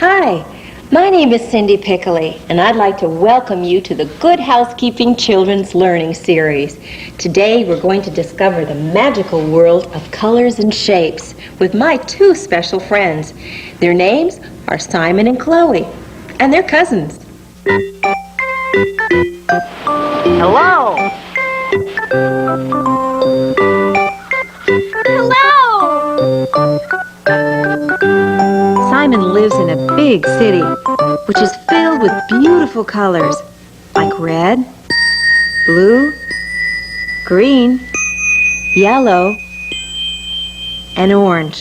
Hi, my name is Cindy Pickley, and I'd like to welcome you to the Good Housekeeping Children's Learning Series. Today we're going to discover the magical world of colors and shapes with my two special friends. Their names are Simon and Chloe, and they're cousins. Hello! Hello! Simon lives in a big city, which is filled with beautiful colors, like red, blue, green, yellow, and orange.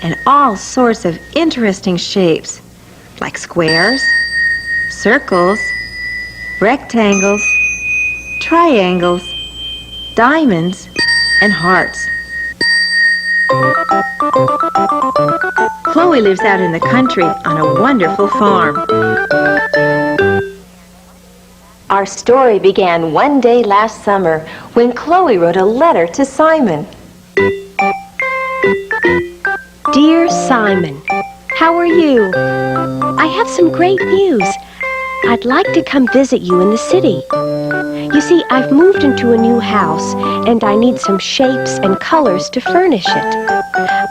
And all sorts of interesting shapes, like squares, circles, rectangles, triangles, diamonds, and hearts. Chloe lives out in the country on a wonderful farm. Our story began one day last summer when Chloe wrote a letter to Simon. Dear Simon, how are you? I have some great news. I'd like to come visit you in the city. You see, I've moved into a new house, and I need some shapes and colors to furnish it.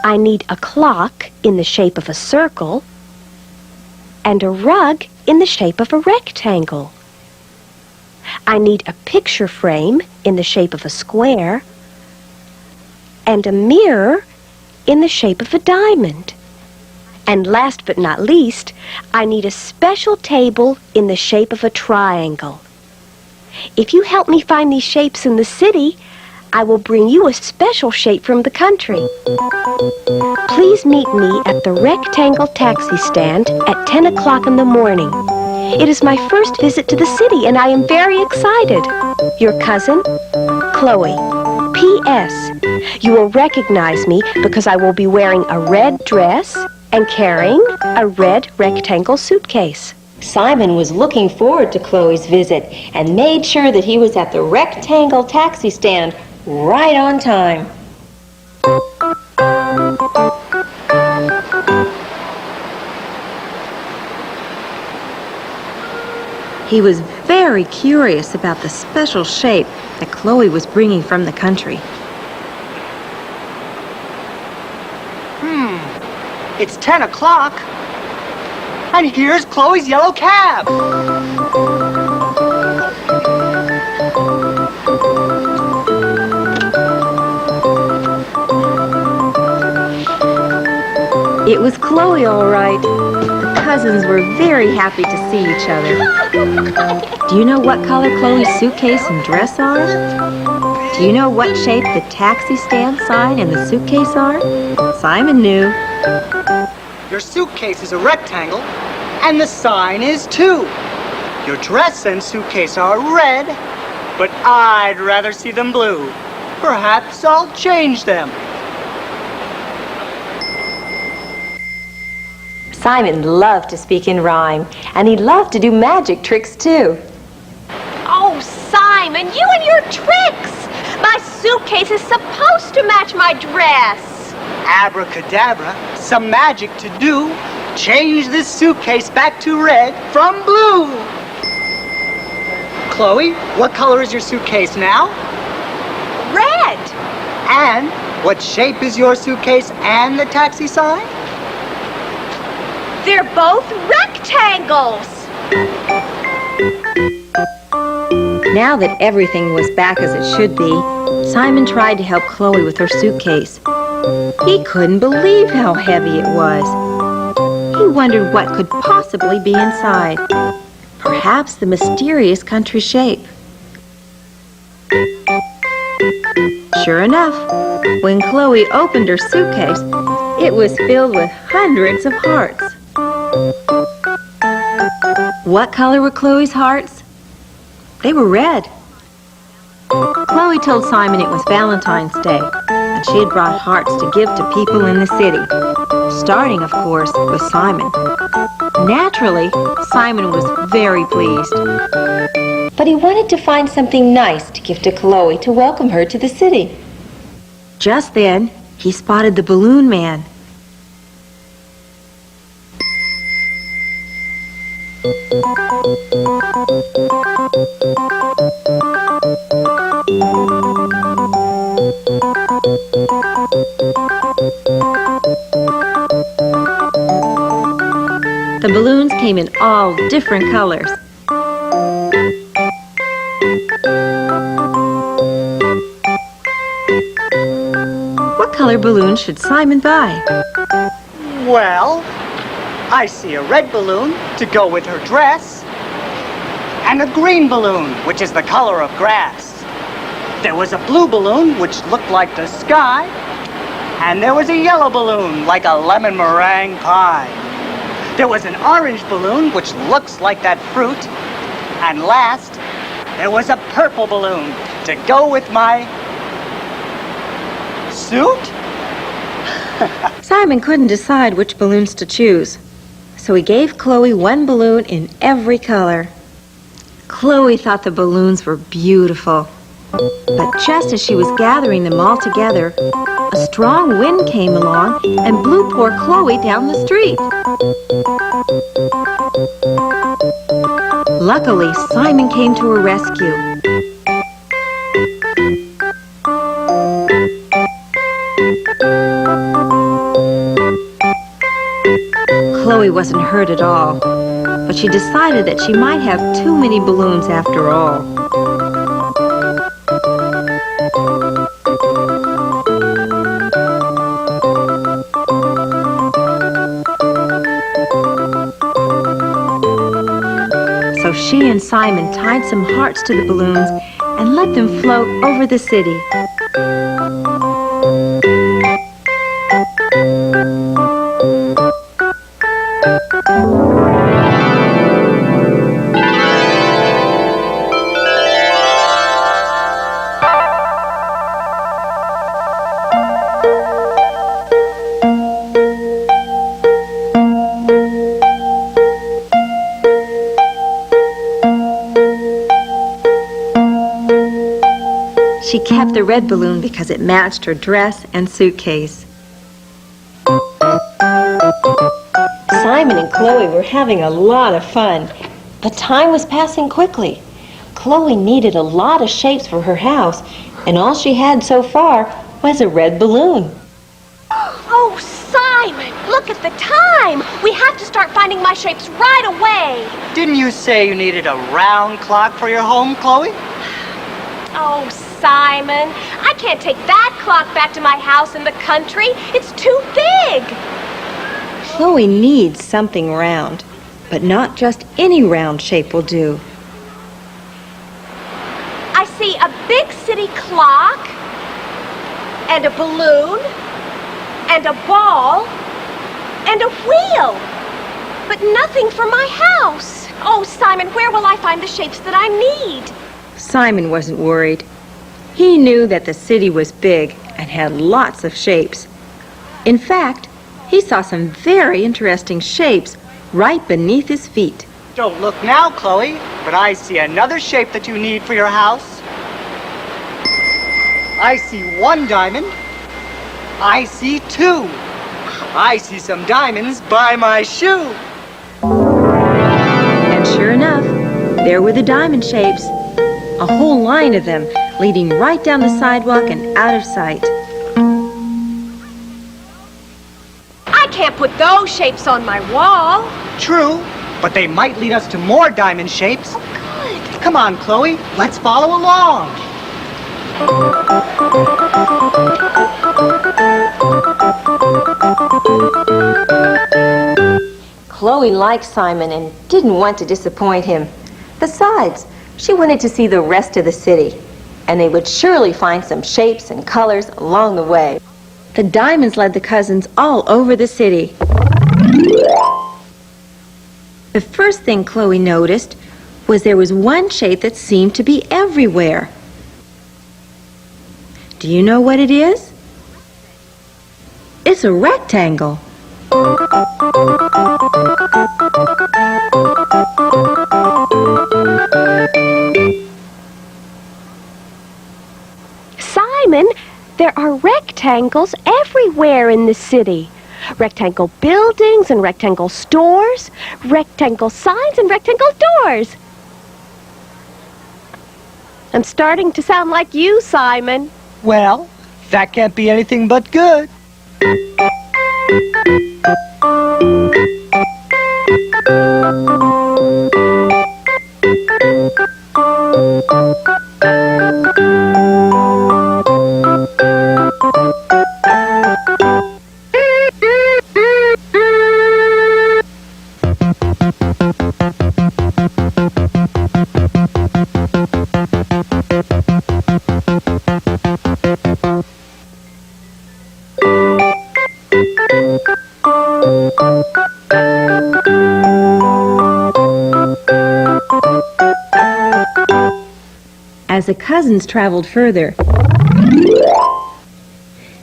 I need a clock in the shape of a circle, and a rug in the shape of a rectangle. I need a picture frame in the shape of a square, and a mirror in the shape of a diamond. And last but not least, I need a special table in the shape of a triangle. If you help me find these shapes in the city, I will bring you a special shape from the country. Please meet me at the Rectangle taxi stand at 10 o'clock in the morning. It is my first visit to the city, and I am very excited. Your cousin, Chloe. P.S. You will recognize me because I will be wearing a red dress and carrying a red rectangle suitcase. Simon was looking forward to Chloe's visit and made sure that he was at the Rectangle taxi stand right on time. He was very curious about the special shape that Chloe was bringing from the country. It's 10 o'clock. And here's Chloe's yellow cab. It was Chloe, all right. The cousins were very happy to see each other. Do you know what color Chloe's suitcase and dress are? Do you know what shape the taxi stand sign and the suitcase are? Simon knew. Your suitcase is a rectangle, and the sign is too. Your dress and suitcase are red, but I'd rather see them blue. Perhaps I'll change them. Simon loved to speak in rhyme, and he loved to do magic tricks too. Oh, Simon, you and your tricks! My suitcase is supposed to match my dress. Abracadabra, some magic to do. Change this suitcase back to red from blue. Chloe, what color is your suitcase now? Red. And what shape is your suitcase and the taxi sign? They're both rectangles. Now that everything was back as it should be, Simon tried to help Chloe with her suitcase. He couldn't believe how heavy it was. He wondered what could possibly be inside. Perhaps the mysterious country shape. Sure enough, when Chloe opened her suitcase, it was filled with hundreds of hearts. What color were Chloe's hearts? They were red. Chloe told Simon it was Valentine's Day, and she had brought hearts to give to people in the city, starting, of course, with Simon. Naturally, Simon was very pleased. But he wanted to find something nice to give to Chloe to welcome her to the city. Just then, he spotted the balloon man. The balloons came in all different colors. What color balloon should Simon buy? Well, I see a red balloon to go with her dress, and a green balloon, which is the color of grass. There was a blue balloon, which looked like the sky, and there was a yellow balloon, like a lemon meringue pie. There was an orange balloon, which looks like that fruit, and last, there was a purple balloon to go with my suit? Simon couldn't decide which balloons to choose, so he gave Chloe one balloon in every color. Chloe thought the balloons were beautiful, but just as she was gathering them all together, a strong wind came along and blew poor Chloe down the street. Luckily, Simon came to her rescue. Chloe wasn't hurt at all, but she decided that she might have too many balloons after all. So she and Simon tied some hearts to the balloons and let them float over the city. She kept the red balloon because it matched her dress and suitcase. Simon and Chloe were having a lot of fun, but time was passing quickly. Chloe needed a lot of shapes for her house, and all she had so far was a red balloon. Oh, Simon, look at the time. We have to start finding my shapes right away. Didn't you say you needed a round clock for your home, Chloe? Oh, Simon, I can't take that clock back to my house in the country. It's too big. Chloe needs something round, but not just any round shape will do. I see a big city clock, and a balloon, and a ball, and a wheel, but nothing for my house. Oh, Simon, where will I find the shapes that I need? Simon wasn't worried. He knew that the city was big and had lots of shapes. In fact, he saw some very interesting shapes right beneath his feet. Don't look now, Chloe, but I see another shape that you need for your house. I see one diamond. I see two. I see some diamonds by my shoe. And sure enough, there were the diamond shapes. A whole line of them leading right down the sidewalk and out of sight. I can't put those shapes on my wall. True, but they might lead us to more diamond shapes. Oh, good. Come on, Chloe, let's follow along. Chloe liked Simon and didn't want to disappoint him. Besides, she wanted to see the rest of the city, and they would surely find some shapes and colors along the way. The diamonds led the cousins all over the city. The first thing Chloe noticed was there was one shape that seemed to be everywhere. Do you know what it is? It's a rectangle. Simon, there are rectangles everywhere in the city. Rectangle buildings and rectangle stores, rectangle signs and rectangle doors. I'm starting to sound like you, Simon. Well, that can't be anything but good. As the cousins traveled further,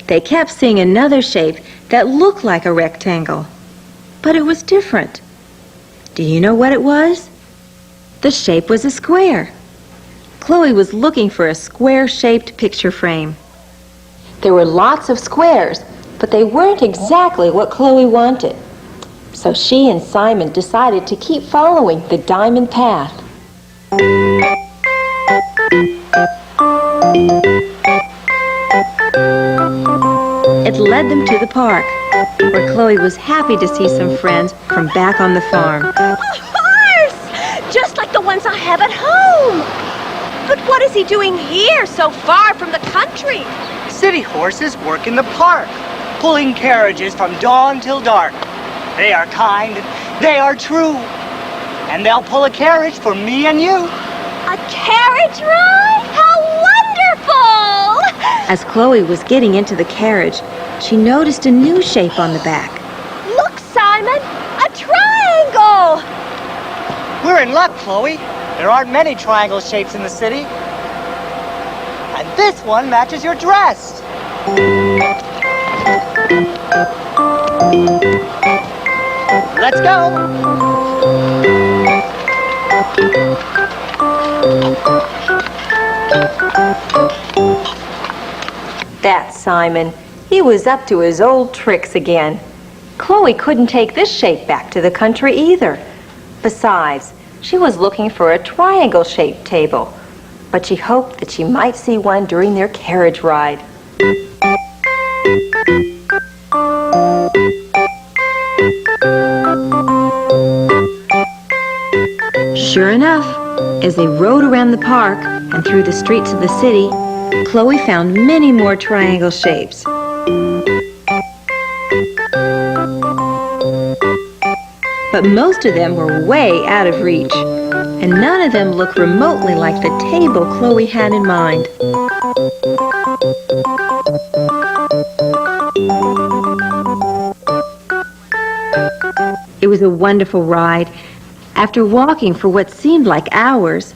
they kept seeing another shape that looked like a rectangle, but it was different. Do you know what it was? The shape was a square. Chloe was looking for a square-shaped picture frame. There were lots of squares, but they weren't exactly what Chloe wanted. So she and Simon decided to keep following the diamond path. It led them to the park, where Chloe was happy to see some friends from back on the farm. A horse! Just like the ones I have at home. But what is he doing here, so far from the country? City horses work in the park, pulling carriages from dawn till dark. They are kind, they are true, and they'll pull a carriage for me and you. A carriage ride? How wonderful! As Chloe was getting into the carriage, she noticed a new shape on the back. Look, Simon, a triangle! We're in luck, Chloe. There aren't many triangle shapes in the city. And this one matches your dress. Let's go. That's Simon. He was up to his old tricks again. Chloe couldn't take this shape back to the country either. Besides, she was looking for a triangle-shaped table, but she hoped that she might see one during their carriage ride. Sure enough, as they rode around the park and through the streets of the city, Chloe found many more triangle shapes. But most of them were way out of reach, and none of them looked remotely like the table Chloe had in mind. It was a wonderful ride. After walking for what seemed like hours,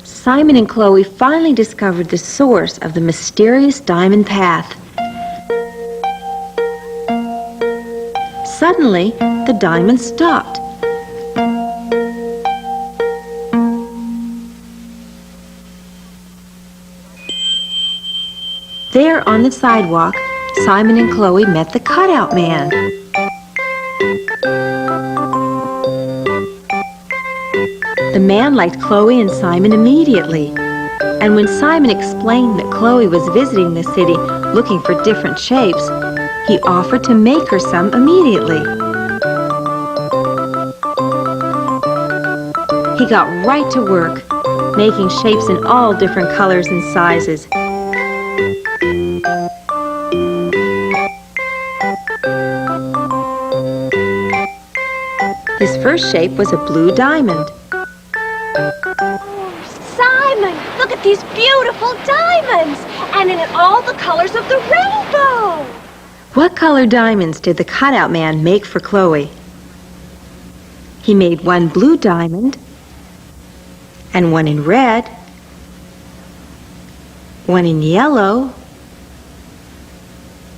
Simon and Chloe finally discovered the source of the mysterious diamond path. Suddenly, the diamond stopped. There on the sidewalk, Simon and Chloe met the cutout man. The man liked Chloe and Simon immediately, and when Simon explained that Chloe was visiting the city looking for different shapes, he offered to make her some immediately. He got right to work, making shapes in all different colors and sizes. His first shape was a blue diamond. Simon, look at these beautiful diamonds! And in all the colors of the rainbow! What color diamonds did the cutout man make for Chloe? He made one blue diamond, and one in red, one in yellow,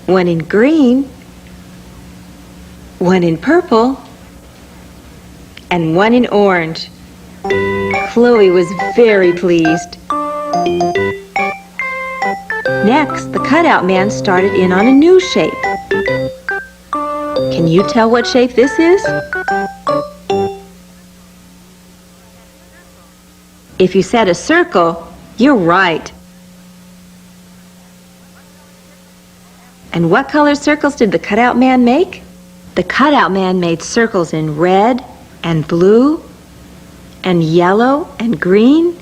one in green, one in purple, and one in orange. Chloe was very pleased. Next, the cutout man started in on a new shape. Can you tell what shape this is? If you said a circle, you're right. And what color circles did the cutout man make? The cutout man made circles in red and blue and yellow and green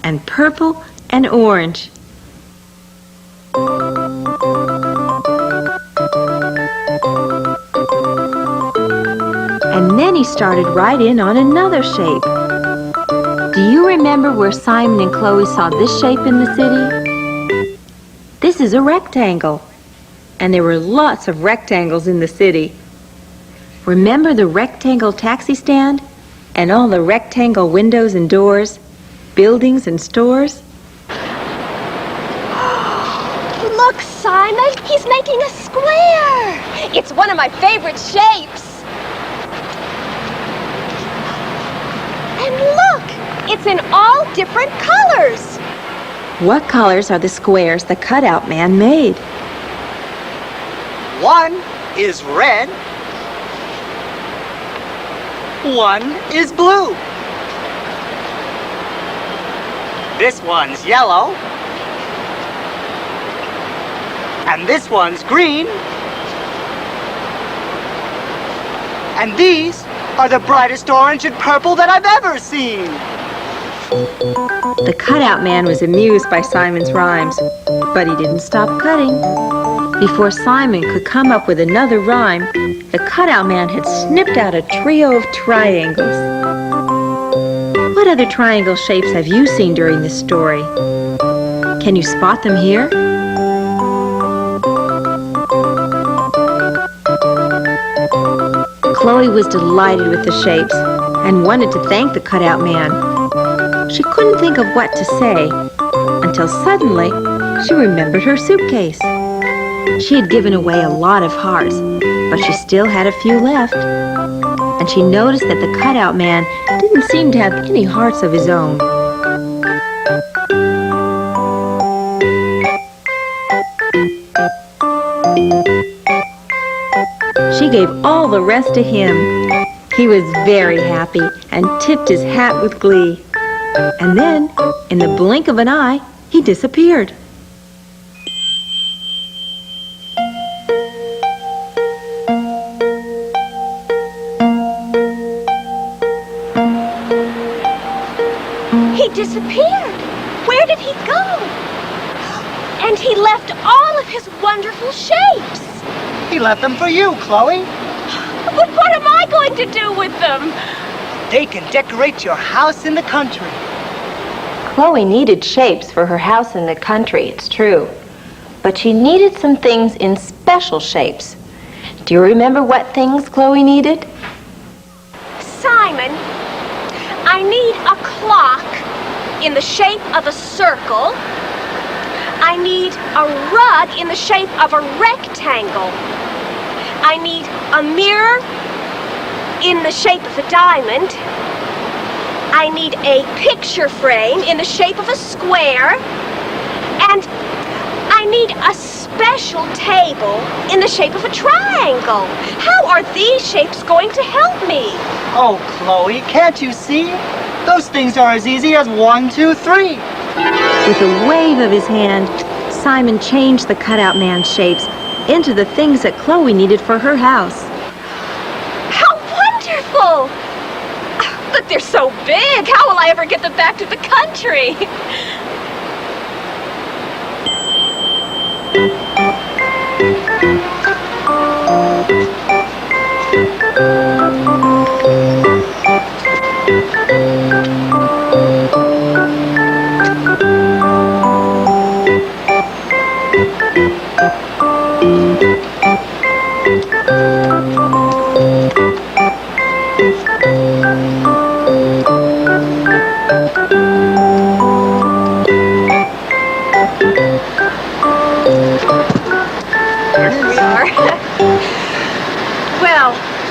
and purple and orange. And then he started right in on another shape. Do you remember where Simon and Chloe saw this shape in the city? This is a rectangle, and there were lots of rectangles in the city. Remember the rectangle taxi stand and all the rectangle windows and doors, buildings and stores? Look, Simon, he's making a square. It's one of my favorite shapes. And look, it's in all different colors. What colors are the squares the cutout man made? One is red. One is blue. This one's yellow. And this one's green. And these are the brightest orange and purple that I've ever seen. The cutout man was amused by Simon's rhymes, but he didn't stop cutting. Before Simon could come up with another rhyme, the cutout man had snipped out a trio of triangles. What other triangle shapes have you seen during this story? Can you spot them here? Chloe was delighted with the shapes and wanted to thank the cutout man. She couldn't think of what to say until suddenly she remembered her suitcase. She had given away a lot of hearts, but she still had a few left. And she noticed that the cutout man didn't seem to have any hearts of his own. She gave all the rest to him. He was very happy and tipped his hat with glee. And then, in the blink of an eye, he disappeared. He disappeared. Where did he go? And he left all of his wonderful shapes. He left them for you, Chloe. But what am I going to do with them? They can decorate your house in the country. Chloe needed shapes for her house in the country, it's true. But she needed some things in special shapes. Do you remember what things Chloe needed? Simon, I need a clock in the shape of a circle. I need a rug in the shape of a rectangle. I need a mirror in the shape of a diamond. I need a picture frame in the shape of a square. And I need a special table in the shape of a triangle. How are these shapes going to help me? Oh, Chloe, can't you see? Those things are as easy as 1, 2, 3. With a wave of his hand, Simon changed the cutout man's shapes into the things that Chloe needed for her house. How wonderful! But they're so big. How will I ever get them back to the country?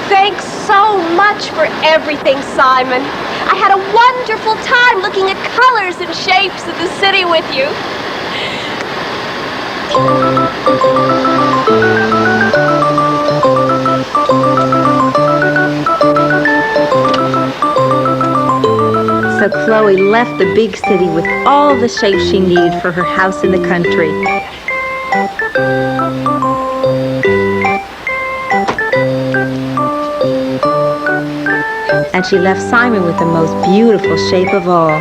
Thanks so much for everything, Simon. I had a wonderful time looking at colors and shapes of the city with you. So Chloe left the big city with all the shapes she needed for her house in the country. And she left Simon with the most beautiful shape of all.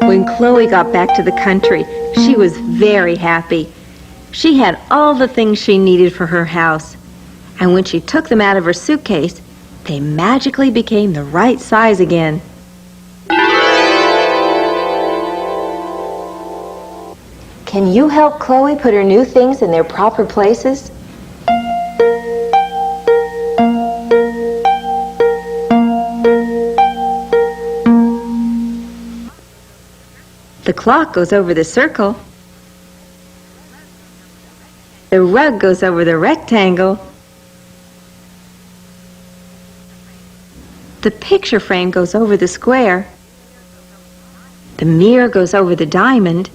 When Chloe got back to the country, she was very happy. She had all the things she needed for her house. And when she took them out of her suitcase, they magically became the right size again. Can you help Chloe put her new things in their proper places? The clock goes over the circle. The rug goes over the rectangle. The picture frame goes over the square. The mirror goes over the diamond.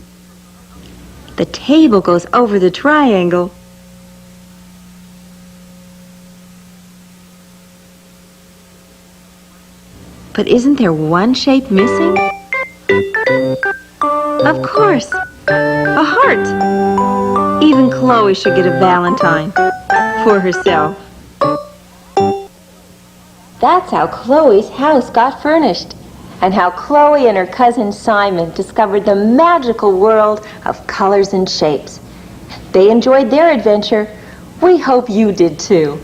The table goes over the triangle. But isn't there one shape missing? Of course, a heart. Even Chloe should get a Valentine for herself. That's how Chloe's house got furnished, and how Chloe and her cousin Simon discovered the magical world of colors and shapes. They enjoyed their adventure. We hope you did too.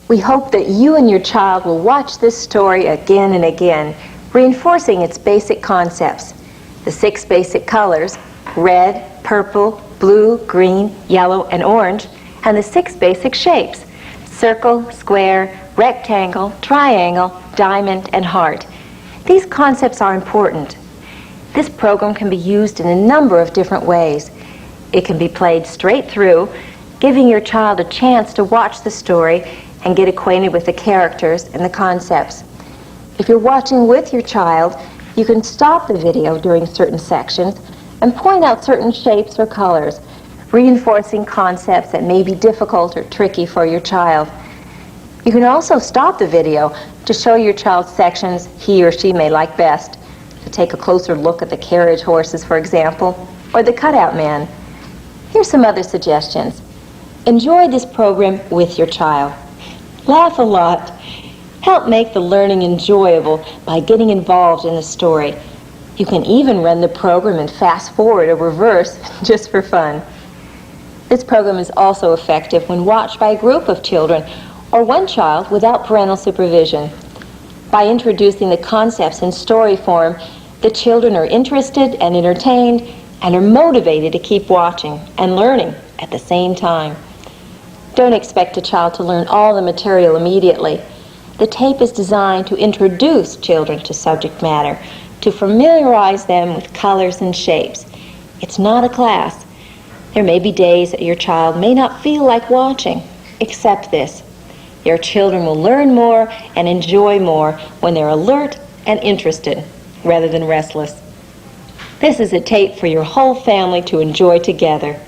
We hope that you and your child will watch this story again and again, reinforcing its basic concepts. The 6 basic colors, red, purple, blue, green, yellow, and orange, and the 6 basic shapes, circle, square, rectangle, triangle, diamond, and heart. These concepts are important. This program can be used in a number of different ways. It can be played straight through, giving your child a chance to watch the story and get acquainted with the characters and the concepts. If you're watching with your child, you can stop the video during certain sections and point out certain shapes or colors, reinforcing concepts that may be difficult or tricky for your child. You can also stop the video to show your child sections he or she may like best, to take a closer look at the carriage horses, for example, or the cutout man. Here's some other suggestions. Enjoy this program with your child. Laugh a lot. Help make the learning enjoyable by getting involved in the story. You can even run the program in fast forward or reverse just for fun. This program is also effective when watched by a group of children or one child without parental supervision. By introducing the concepts in story form, the children are interested and entertained and are motivated to keep watching and learning at the same time. Don't expect a child to learn all the material immediately. The tape is designed to introduce children to subject matter, to familiarize them with colors and shapes. It's not a class. There may be days that your child may not feel like watching. Accept this. Your children will learn more and enjoy more when they're alert and interested, rather than restless. This is a tape for your whole family to enjoy together.